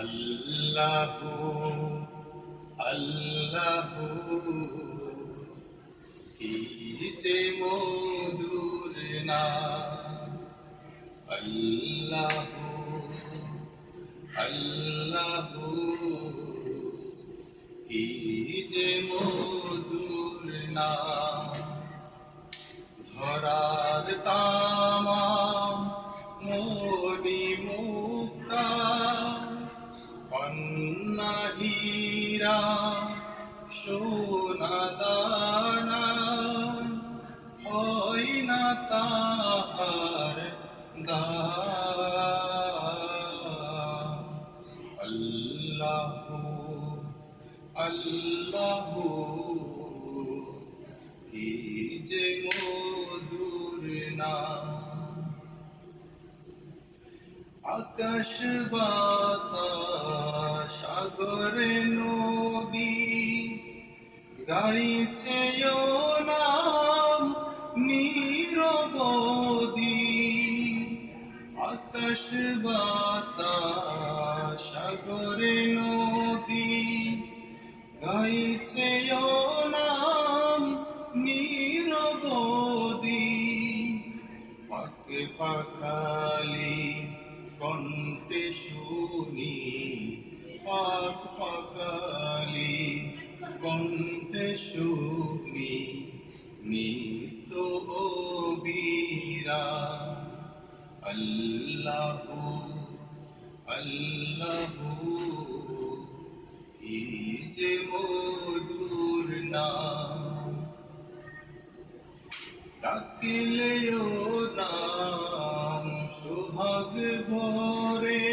আল্লাহু আল্লাহু কি যে মধুর নাম। আল্লাহু আল্লাহু কি যে মধুর নাম। ধরার তামাম মনি মুক্তা কন্যা হীরা সোনা দানা হয় না তাহার দাম। আল্লাহু আল্লাহু কি যে মধুর নাম। আকাশ বাতাস সাগর নদী গাইছে ও নাম নিরবধি। আকাশ বাতাস সাগর নদী গাইছে ও নাম নিরবধি। পাক পাখালি কণ্ঠে শুনি, পাক পাখালি কণ্ঠে শুনি নিত্য বীরা। আল্লাহু আল্লাহু কি যে মধুর নাম। ডাকিলেও নাম সোহাগ ভরে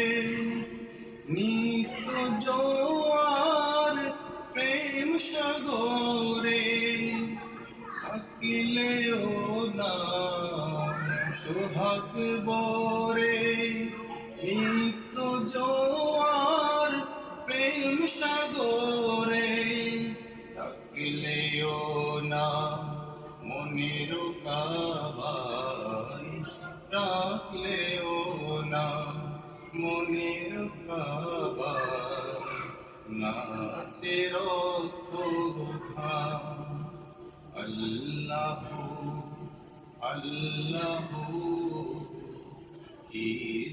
নিত্য জোয়ার প্রেম সাগরে। ডাকিলেও নাম সোহাগ ভরে নিত্য জোয়ার প্রেম সাগরে। ডাকিলেও নাম মনের কাবায় রাখলেও না মনের কাবায় নাচে রক্ত ঘাম। আল্লাহু আল্লাহু কি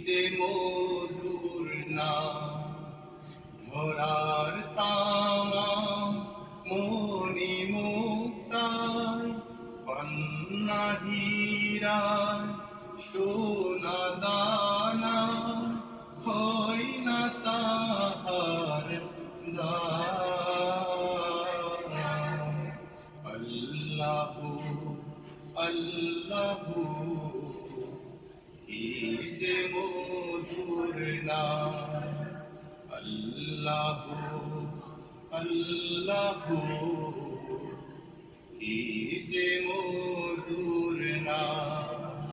যে মধুর নাম। ধরার তামাম মনি মুক্তায় কন্যা হীরা সোনা দানা হয় না তাহার দাম। আল্লাহু আল্লাহু কি যে মধুর নাম। আল্লাহু আল্লাহু কি যে মধুর নাম।